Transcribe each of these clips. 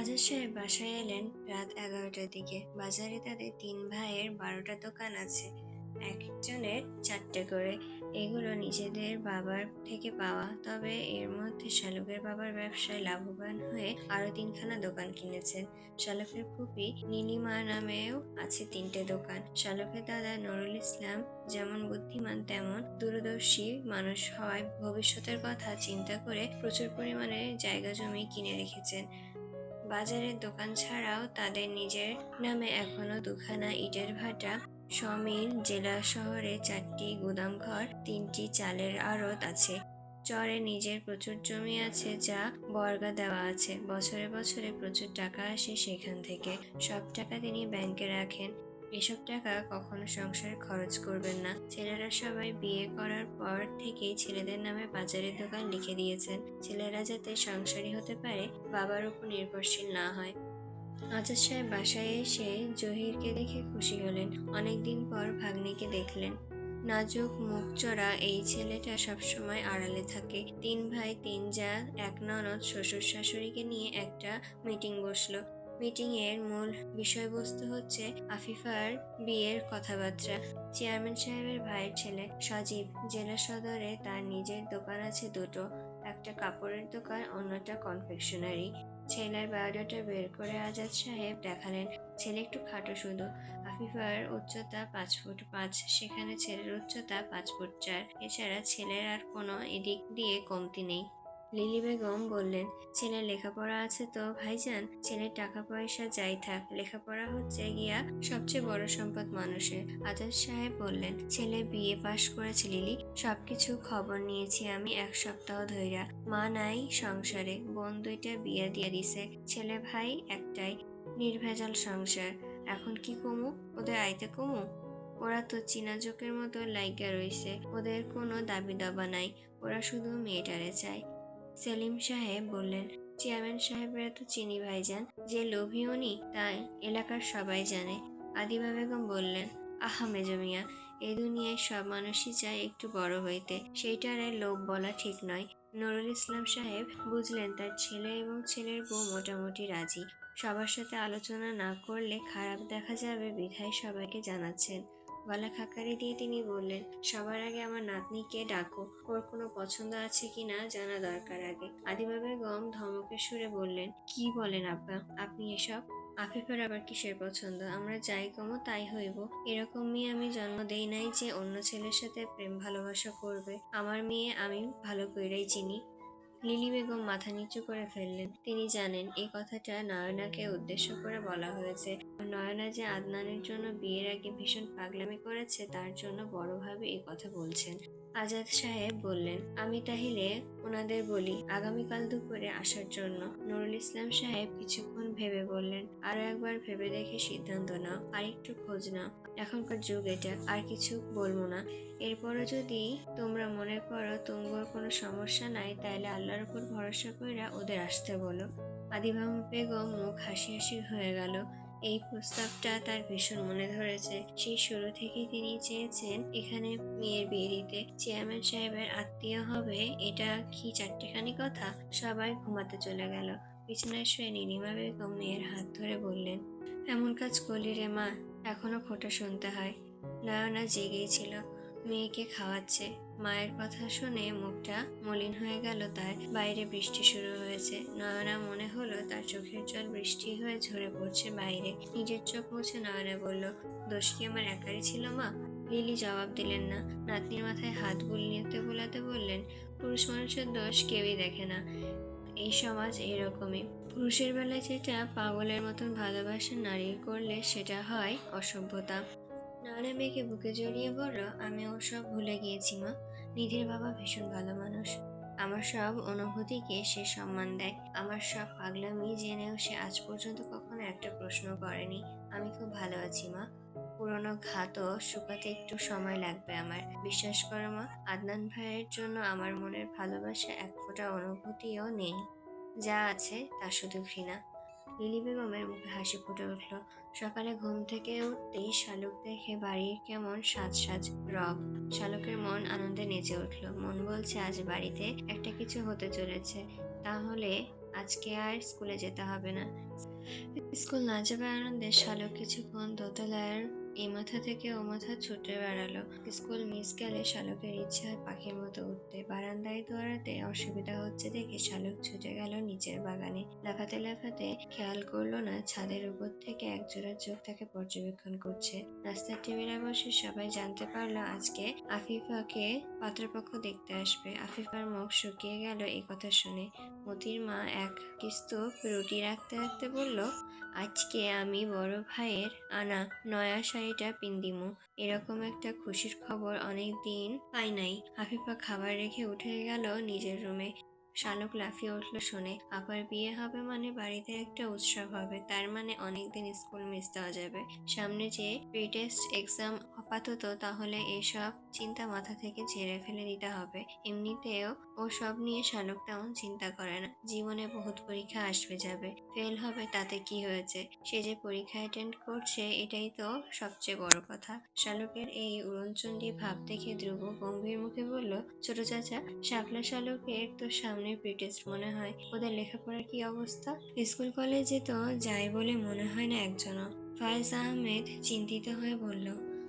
আজাদ সাহেব বাসায় এলেন রাত 11টার দিকে। বাজারে তাদের 3 ভাইয়ের 12টা দোকান আছে, এক একজনের 4টে করে। এগুলো নিজেদের বাবার থেকে পাওয়া। তবে এর মধ্যে শালুকের বাবার ব্যবসায় লাভবান হয়ে আরো 3খানা দোকান কিনেছেন। শালুকের ফুপি নীলিমা নামেও আছে 3টে দোকান। শালুকের দাদা নুরুল ইসলাম যেমন বুদ্ধিমান তেমন দূরদর্শী মানুষ হওয়ায় ভবিষ্যতের কথা চিন্তা করে প্রচুর পরিমাণে জায়গা জমি কিনে রেখেছেন। বাজারের দোকান ছাড়াও তাদের নিজের নামে এখনো 2খানা ইটের ভাটা, সমিল, জেলা শহরে 4টি গুদামঘর, 3টি চালের আড়ত আছে। চরে নিজের প্রচুর জমি আছে, যা বর্গা দেওয়া আছে। বছরে বছরে প্রচুর টাকা আসে সেখান থেকে। সব টাকা তিনি ব্যাংকে রাখেন। এসব টাকা কখনো সংসারে খরচ করবেন না। ছেলেরা সবাই বিয়ে করার পর থেকেই ছেলেদের নামে বাজারের দোকান লিখে দিয়েছেন, ছেলেরা যাতে সংসারী হতে পারে, বাবার উপর নির্ভরশীল না হয়। আজাদ সাহেব বাসায় এসে জহিরকে দেখে খুশি হলেন। অনেকদিন পর ভাগ্নিকে দেখলেন। নাজুক মুখচোরা এই ছেলেটা সবসময় আড়ালে থাকে। 3 ভাই 3 জা, এক ননদ, শ্বশুর শাশুড়িকে নিয়ে একটা মিটিং বসলো। মিটিং এর মূল বিষয়বস্তু হচ্ছে আফিফার বিয়ের কথাবার্তা। চেয়ারম্যান সাহেবের ভাইয়ের ছেলে সজীব জেলা সদরে তার নিজের দোকান আছে 2টো, একটা কাপড়ের দোকান, অন্যটা কনফেকশনারি। ছেলের বায়োডাটা বের করে আজাদ সাহেব দেখালেন। ছেলে একটু খাটো শুধু। আফিফার উচ্চতা 5 ফুট 5, সেখানে ছেলের উচ্চতা 5 ফুট 4। এছাড়া ছেলের আর কোনো এদিক দিয়ে কমতি নেই। লিলি বেগম বললেন, ছেলের লেখাপড়া আছে তো ভাইজান? ছেলের টাকা পয়সা যাই থাক, লেখাপড়া হচ্ছে গিয়া সবচেয়ে বড় সম্পদ মানুষের। আজাদ সাহেব বললেন, ছেলে বিএ পাশ করেছে লিলি। সবকিছু খবর নিয়েছি আমি 1 সপ্তাহ ধইরা। মা নাই সংসারে, বোন 2টা বিয়া দিয়া দিছে, ছেলে ভাই একটাই, নির্ভেজাল সংসার। এখন কি কমু? ওদের আইতে কমু? ওরা তো চীনা জোকের মতো লাইগা রইছে, ওদের কোনো দাবি দাবা নাই, ওরা শুধু মেয়েটারে চায়। সেলিম সাহেব বললেন, চেয়ারম্যান সাহেবরা তো চিনি ভাইজান, যে লোভী উনি তা এলাকার সবাই জানে। আদিবা বেগম বললেন, আহা মেজো মিয়া, এই দুনিয়ায় সব মানুষই চায় একটু বড় হইতে, সেইটারে লোভ বলা ঠিক নয়। নুরুল ইসলাম সাহেব বুঝলেন তার ছেলে এবং ছেলের বউ মোটামুটি রাজি। সবার সাথে আলোচনা না করলে খারাপ দেখা যাবে বিধায় সবাইকে জানাচ্ছেন। গলা খাকারি দিয়ে তিনি বললেন, সবার আগে আমার নাতনিকে ডাকো, ওর কোনো পছন্দ আছে কিনা জানা দরকার আগে। আদিবা বেগম ধমকের সুরে বললেন, কি বলেন আব্বা আপনি এসব? আফিফার আবার কিসের পছন্দ? আমরা যাই কমো তাই হইব। এরকম মেয়ে আমি জন্ম দেই নাই যে অন্য ছেলের সাথে প্রেম ভালোবাসা করবে। আমার মেয়ে আমি ভালো কইরাই চিনি। লিলি বেগম মাথা নিচু করে ফেললেন। তিনি জানেন এই কথাটা নয়নাকে উদ্দেশ্য করে বলা হয়েছে। নয়না যে আদনানের জন্য বিয়ের আগে ভীষণ পাগলামি করেছে, তার জন্য বড়ভাবে এই কথা বলছেন। আজাদ সাহেব বললেন, আমি তাহলে ওনাদের বলি আগামীকাল দুপুরে আসার জন্য। নুরুল ইসলাম সাহেব কিছুক্ষণ ভেবে বললেন, আরো একবার ভেবে দেখে সিদ্ধান্ত নাও, আর একটু খোঁজ নাও। এখনকার যুগ এটা, আর কিছু বলবো না। এরপরও যদি তোমরা মনে করো তুমগোর কোনো সমস্যা নাই, তাইলে আল্লাহর উপর ভরসা কইরা ওদের আসতে বলো। আদিবা বেগম মুখ হাসি হাসি হয়ে গেল। এই প্রস্তাবটা তার ভীষণ মনে ধরেছে। সেই শুরু থেকেই তিনি চেয়েছেন এখানে মেয়ের বিয়ে দিতে। চেয়ারম্যান সাহেবের আত্মীয় হবে, এটা কি চারটেখানি কথা? সবাই ঘুমাতে চলে গেল। বিছানায় শুয়ে নীলিমা বেগম মেয়ের হাত ধরে বললেন, এমন কাজ করলি রে মা, এখনো খোঁটা শুনতে হয়। নয়না জেগেই ছিল, মেয়েকে খাওয়াচ্ছে। মায়ের কথা শুনে মুখটা মলিন হয়ে গেল তার। বাইরে বৃষ্টি শুরু হয়েছে। নয়না মনে হলো তার চোখের জল বৃষ্টি হয়ে ঝরে পড়ছে বাইরে। নিজের চোখ মুছে নয়না বলল, দোষ কি আমার একারই ছিল মা? লিলি জবাব দিলেন না। নাতনির মাথায় হাত বুলিয়ে বোলাতে বললেন, পুরুষ মানুষের দোষ কেউই দেখে না, এই সমাজ এরকমই। পুরুষের বেলায় যেটা পাগলের মতন ভালোবাসা নারীর করলে সেটা হয় অসভ্যতা। নয়না মেয়েকে বুকে জড়িয়ে বলল, আমি ওসব ভুলে গিয়েছি মা। নিধির বাবা ভীষণ ভালো মানুষ। আমার সব অনুভূতিকে সে সম্মান দেয়। আমার সব পাগলামি জেনেও সে আজ পর্যন্ত কখনো একটা প্রশ্ন করেনি। আমি খুব ভালো আছি মা। পুরোনো ঘাতও শুকাতে একটু সময় লাগবে আমার। বিশ্বাস করো মা, আদনান ভাইয়ের জন্য আমার মনের ভালোবাসা 1 ফোঁটা অনুভূতিও নেই। যা আছে তা শুধু ঘৃণা। লিলি বেগমের মুখে হাসি ফুটে উঠল। সকালে ঘুম থেকে উঠতেই শালুক দেখে বাড়ির কেমন সাজ সাজ রব। শালুকের মন আনন্দে নেচে উঠল। মন বলছে আজ বাড়িতে একটা কিছু হতে চলেছে, তাহলে আজকে আর স্কুলে যেতে হবে না। স্কুল না যাবার আনন্দে শালুক কিছুক্ষণ দোতলার এই মাথা থেকে ও মাথা ছুটে বেড়ালো। স্কুল মিস গেলে শালুকের ইচ্ছে হয় পাখির মতো উঠতে। বারান্দায় দৌড়াতে অসুবিধা হচ্ছে দেখে শালুক ছুটে গেল নিচের বাগানে। লাফাতে লাফাতে খেয়াল করলো না ছাদের উপর থেকে একজোড়া চোখ তাকে পর্যবেক্ষণ করছে। নাস্তার টেবিলে বসে সবাই জানতে পারলো আজকে আফিফাকে পাত্রপক্ষ দেখতে আসবে। আফিফার মুখ শুকিয়ে গেল এই কথা শুনে। মতির মা এক কিস্তূপ রুটি রাখতে রাখতে বলল, আজকে আমি বড় ভাইয়ের আনা নয়া শাড়িটা পিন্দিমু। এরকম একটা খুশির খবর অনেক দিন পাই নাই। আফিফা খাবার রেখে উঠে গেল নিজের রুমে। শালুক লাফিয়ে উঠল শুনে। আপার বিয়ে হবে মানে বাড়িতে একটা উৎসব হবে, তার মানে অনেকদিন স্কুল মিস দেওয়া যাবে। সামনে যে প্রি-টেস্ট এক্সাম আপাতত তাহলে এসব চিন্তা মাথা থেকে ঝেড়ে ফেলে দিতে হবে। এমনিতেও ও সব নিয়ে শালুক তেমন চিন্তা করে না। জীবনে বহুত পরীক্ষা আসবে যাবে, ফেল হবে তাতে কি হয়েছে, সে যে পরীক্ষা অ্যাটেন্ড করছে এটাই তো সবচেয়ে বড় কথা। শালুকের এই উড়নচণ্ডী ভাব দেখে ধ্রুব গম্ভীর মুখে বলল, ছোট চাচা, শাপলা শালুকের তো সামনে প্রি-টেস্ট মনে হয়, ওদের লেখাপড়ার কি অবস্থা? স্কুল কলেজে তো যায় বলে মনে হয় না একজনও। ফায়েজ আহমেদ চিন্তিত হয়ে বলল,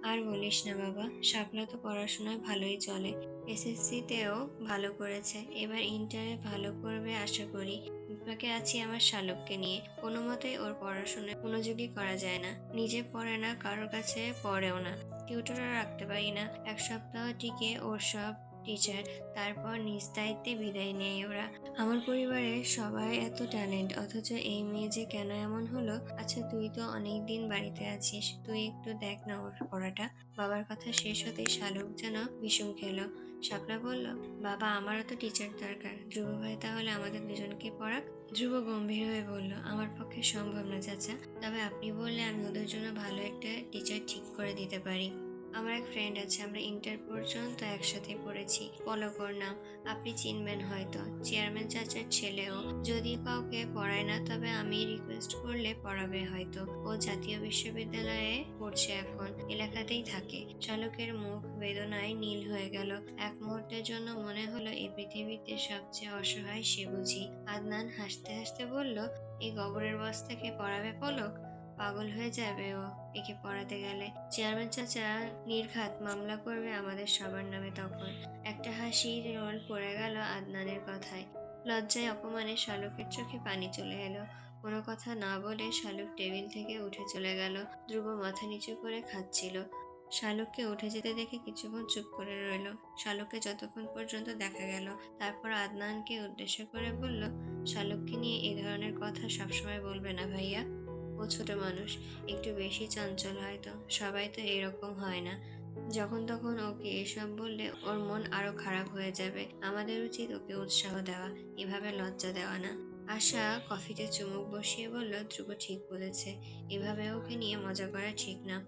আর বলিস না বাবা, শাপলা তো পড়াশোনায় ভালোই চলে, এসএসসিতেও ভালো করেছে, এবার ইন্টারে ভালো করবে আশা করি। বিপাকে আছি আমার শালুককে নিয়ে। কোনো মতেই ওর পড়াশোনায় মনোযোগী করা যায় না। নিজে পড়ে না, কারোর কাছে পড়েও না, টিউটরও রাখতে পারি না। এক সপ্তাহ টিকে ওর সব টিচার, তারপর নিজ দায়িত্বে বিদায় নেয় ওরা। আমার পরিবারের সবাই এত ট্যালেন্ট, অথচ এই মেয়ে যে কেন এমন হলো? আচ্ছা তুই তো অনেকদিন বাড়িতে আছিস, তুই একটু দেখ না ওর পড়াটা। বাবার কথা শেষ হতেই শালুক যেন বিষম খেলো। শাপলা বলল, বাবা আমারও তো টিচার দরকার, ধ্রুব ভাই তাহলে আমাদের দুজনকে পড়াক। ধ্রুব গম্ভীর হয়ে বলল, আমার পক্ষে সম্ভব না চাচা, তবে আপনি বললে আমি ওদের জন্য ভালো একটা টিচার ঠিক করে দিতে পারি। আমার এক ফ্রেন্ড আছে, আমরা ইন্টার পর্যন্ত একসাথে পড়েছি, পলকর নাম, আপনি চিনবেন হয়তো, চেয়ারম্যান চাচার ছেলেও। যদি কাউকে পড়ায় না তবে আমি রিকোয়েস্ট করলে পড়াবে হয়তো। ও জাতীয় বিশ্ববিদ্যালয়ে পড়ছে এখন, এলাকাতেই থাকে। শালুকের মুখ বেদনায় নীল হয়ে গেল। এক মুহূর্তের জন্য মনে হলো এই পৃথিবীতে সবচেয়ে অসহায় সে বুঝি। আদনান হাসতে হাসতে বলল, এই গোবরের বস্তাকে পড়াবে পলক? পাগল হয়ে যাবে ও একে পড়াতে গেলে। চেয়ারম্যান চাচা নির্ঘাত মামলা করবে আমাদের সবার নামে তখন। একটা হাসি রোল পড়ে গেল আদনানের কথায়। লজ্জায় অপমানে শালুকের চোখে পানি চলে এলো। কোনো কথা না বলে শালুক টেবিল থেকে উঠে চলে গেল। ধ্রুব মাথা নিচু করে খাচ্ছিল। শালুককে উঠে যেতে দেখে কিছুক্ষণ চুপ করে রইল। শালুককে যতক্ষণ পর্যন্ত দেখা গেল। তারপর আদনানকে উদ্দেশ্য করে বলল, শালুককে নিয়ে এ ধরনের কথা সবসময় বলবে না ভাইয়া, ও ছোট মানুষ, একটু বেশি চঞ্চল হয়তো, সবাই তো এরকম হয় না। যখন তখন ওকে এসব বললে ওর মন আরো খারাপ হয়ে যাবে। আমাদের উচিত ওকে উৎসাহ দেওয়া, এভাবে লজ্জা দেওয়া না। আশা কফিতে চুমুক বসিয়ে বলল, ধ্রুব ঠিক বলেছে, এভাবে ওকে নিয়ে মজা করা ঠিক না।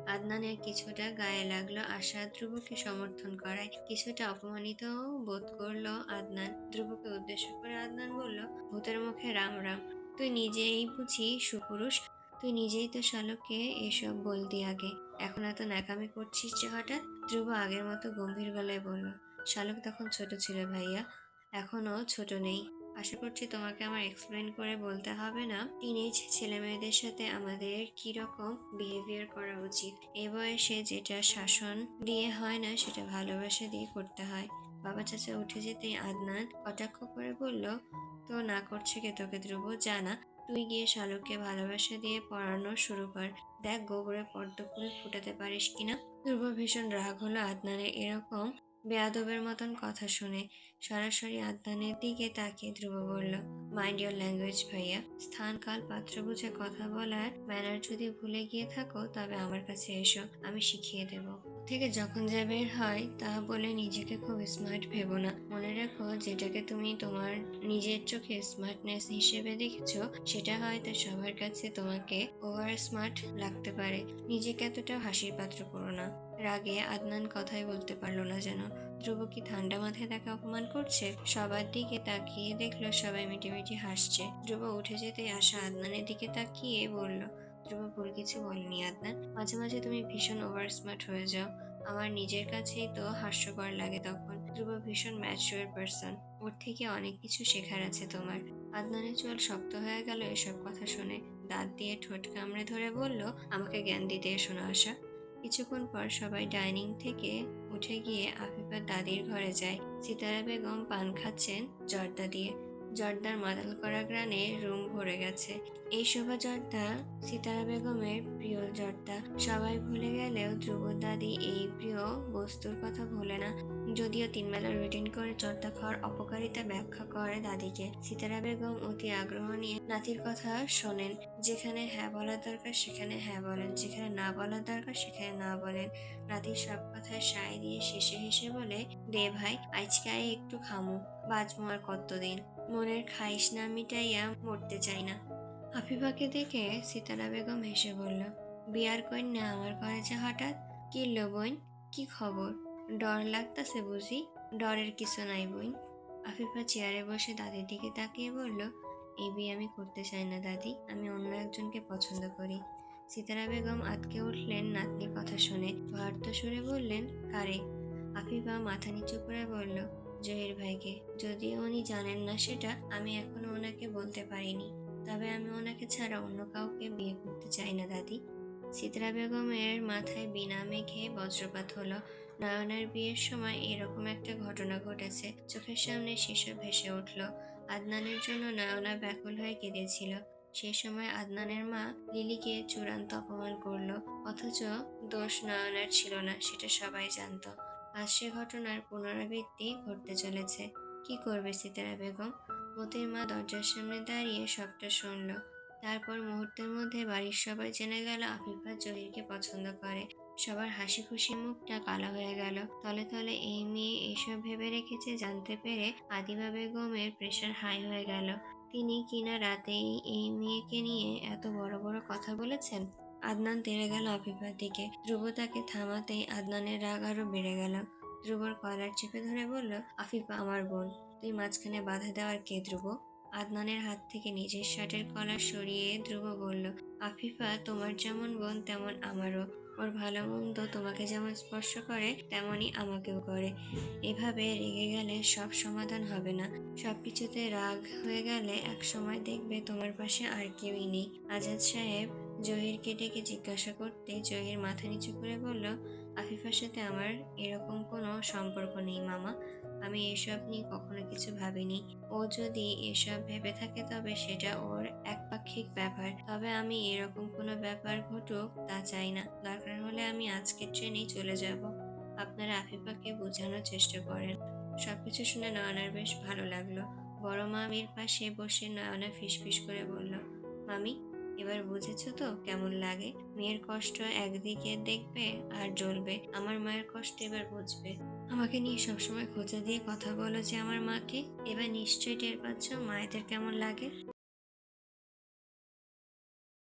আদনানের কিছুটা গায়ে লাগলো আশা ধ্রুবকে সমর্থন করায়। কিছুটা অপমানিত বোধ করলো আদনান। ধ্রুবকে উদ্দেশ্য করে আদনান বলল, ভূতের মুখে রাম রাম, তুই নিজেই বুঝি সুপুরুষ, তুই নিজেই তো শালুককে এসব বলতি আগে, এখন এত ন্যাকামি করছিস যে হঠাৎ? ধ্রুব আগের মতো গম্ভীর গলায় বলল, শালুক তখন ছোট ছিল ভাইয়া, এখনো ছোট নেই। আশা করছি তোমাকে আমার এক্সপ্লেন করে বলতে হবে না টিনেজ ছেলে মেয়েদের সাথে আমাদের কি রকম বিহেভিয়ার করা উচিত। এই বয়সে যেটা শাসন দিয়ে হয় না সেটা ভালোবাসা দিয়ে করতে হয়। বাবা চাচা উঠে যেতেই আদনান কটাক্ষ করে বলল, তো না করছে কে তোকে ধ্রুব? জানা, তুই গিয়ে শালুককে ভালোবাসা দিয়ে পড়ানো শুরু কর, দেখ গোবরে পদ্ম ফুল ফুটাতে পারিস কিনা। ধ্রুব ভীষণ রাগ হলো আদনানের এরকম বেয়াদবের মতন কথা শুনে। সরাসরি আদনানের দিকে তাকিয়ে ধ্রুব বলল, মাইন্ড ইওর ল্যাঙ্গুয়েজ ভাইয়া, স্থান কাল পাত্র বুঝে কথা বলার ম্যানার যদি ভুলে গিয়ে থাকো তবে আমার কাছে এসো, আমি শিখিয়ে দেব। থেকে যখন যা বের হয় তা বলে নিজেকে খুব স্মার্ট ভেবো না। মনে রাখো, যেটাকে তুমি তোমার নিজের চোখে স্মার্টনেস হিসেবে দেখেছো সেটা হয়তো সবার কাছে তোমাকে ওভার স্মার্ট লাগতে পারে। নিজেকে এতটা হাসির পাত্র করো না। রাগে আদনান কথাই বলতে পারল না যেন। ধ্রুব কি ঠান্ডা মাথায় তাকে অপমান করছে? সবার দিকে তাকিয়ে দেখলো সবাই মিটিমিটি হাসছে। ধ্রুব উঠে যেতেই আশা আদনানের দিকে তাকিয়ে বলল, ধ্রুব ভুল কিছু বলেনি আদনান। মাঝে মাঝে তুমি ভীষণ ওভার স্মার্ট হয়ে যাও। আমার নিজের কাছেই তো হাস্যকর লাগে তখন। ধ্রুব ভীষণ ম্যাচিওর পার্সন, ওর থেকে অনেক কিছু শেখার আছে তোমার। আদনানের চুল শক্ত হয়ে গেল এসব কথা শুনে। দাঁত দিয়ে ঠোঁট কামড়ে ধরে বলল, আমাকে জ্ঞান দিতে এসো না আশা। কিছুক্ষণ পর সবাই ডাইনিং থেকে উঠে গিয়ে আফিফার দাদির ঘরে যায়। সিতারা বেগম পান খাচ্ছেন জর্দা দিয়ে। জর্দার মাতাল করা গ্রানে রুম ভরে গেছে। এই শোভা জর্দা সিতারা বেগমের প্রিয় জর্দা। সবাই ভুলে গেলেও ধ্রুব দাদি এই প্রিয় বস্তুর কথা ভোলে না। যদিও 3 বেলা রুটিন করে জর্দা খাওয়ার অপকারিতা ব্যাখ্যা করে দাদিকে। সিতারা বেগম অতি আগ্রহ নিয়ে নাতির কথা শোনেন। যেখানে হ্যাঁ বলার দরকার সেখানে হ্যাঁ বলেন, যেখানে না বলার দরকার সেখানে না বলেন। নাতির সব কথায় সায় দিয়ে শেষে হেসে বলে, দে ভাই, আজকে আয় একটু খামু, বাঁচমু আর কতদিন। মনের খাইশ না মিটাইয়া মরতে চাই না। আফিফাকে দেখে সিতারা বেগম হেসে বলল, বিয়ার কন্যা আমার ঘরে যে হঠাৎ? কি লো বোন, কি খবর? ডর লাগতাছে বুঝি? ডরের কিছু নাই বোন। আফিফা চেয়ারে বসে দাদির দিকে তাকিয়ে বলল, এই বিয়ে আমি করতে চাই না দাদি, আমি অন্য একজনকে পছন্দ করি। সিতারা বেগম আটকে উঠলেন নাতনির কথা শুনে। ভয়ার্থ সুরে বললেন, কারে? আফিফা মাথা নিচু করে বলল, জহির ভাইকে। যদিও উনি জানেন না সেটা, আমি এখনো ওনাকে বলতে পারিনি। তবে আমি ওনাকে ছাড়া অন্য কাউকে বিয়ে করতে চাই না দাদি। সিতারা বেগমের মাথায় বিনা মেঘে বজ্রপাত হলো। নয়নার বিয়ের সময় এরকম একটা ঘটনা ঘটেছে। চোখের সামনে সেসব ভেসে উঠল। আদনানের জন্য নয়না ব্যাকুল হয়ে কেঁদেছিল। সে সময় আদনানের মা লিলিকে চূড়ান্ত অপমান করলো, অথচ দোষ নয়নার ছিল না, সেটা সবাই জানতো। আজ সে ঘটনার পুনরাবৃত্তি ঘটতে চলেছে। কি করবে সিতারা বেগম? মতির মা দরজার সামনে দাঁড়িয়ে সবটা শুনল। তারপর মুহূর্তের মধ্যে বাড়ির সবাই জেনে গেল আফিফা জহিরকে পছন্দ করে। সবার হাসি খুশি মুখটা কালো হয়ে গেল। তলে তলে এই মেয়ে এসব ভেবে রেখেছে জানতে পেরে আদিবা বেগমের প্রেশার হাই হয়ে গেল। তিনি কিনা রাতেই এই মেয়েকে নিয়ে এত বড় বড় কথা বলেছেন। আদনান তেড়ে গেল আফিফার দিকে। ধ্রুব তাকে থামাতেই আদনানের রাগ আরো বেড়ে গেল। ধ্রুবর কলার চেপে ধরে বলল, আফিফা আমার বোন, তুই মাঝখানে বাধা দেওয়ার কে ধ্রুব? আদনানের হাত থেকে নিজের শার্টের কলার সরিয়ে ধ্রুব বলল, আফিফা তোমার যেমন বোন তেমন আমারও। ওর ভালো মন্দ তোমাকে যেমন স্পর্শ করে তেমনই আমাকেও করে। এভাবে রেগে গেলে সব সমাধান হবে না। সবকিছুতে রাগ হয়ে গেলে এক সময় দেখবে তোমার পাশে আর কেউই নেই। আজাদ সাহেব জহিরকে ডেকে জিজ্ঞাসা করতে জহির মাথা নিচু করে বলল, আফিফার সাথে আমার এরকম কোনো সম্পর্ক নেই মামা। আমি এসব নিয়ে কখনো কিছু ভাবিনি। ও যদি এসব ভেবে থাকে তবে সেটা ওর একপাক্ষিক ব্যাপার। তবে আমি এরকম কোনো ব্যাপার ঘটুক তা চাই না। দরকার হলে আমি আজকের ট্রেনেই চলে যাব। আপনারা আফিফাকে বোঝানোর চেষ্টা করেন। সবকিছু শুনে নয়নার বেশ ভালো লাগলো। বড় মামির পাশে বসে নয়না ফিসফিস করে বলল, মামি, এবার বুঝেছো তো কেমন লাগে? মেয়ের কষ্ট একদিকে দেখবে আর জ্বলবে, আমার মায়ের কষ্ট এবার বুঝবে। আমাকে নিয়ে সবসময় খোঁচা দিয়ে কথা বলো যে আমার মাকে, এবার নিশ্চয়ই টের পাচ্ছ মায়েদের কেমন লাগে।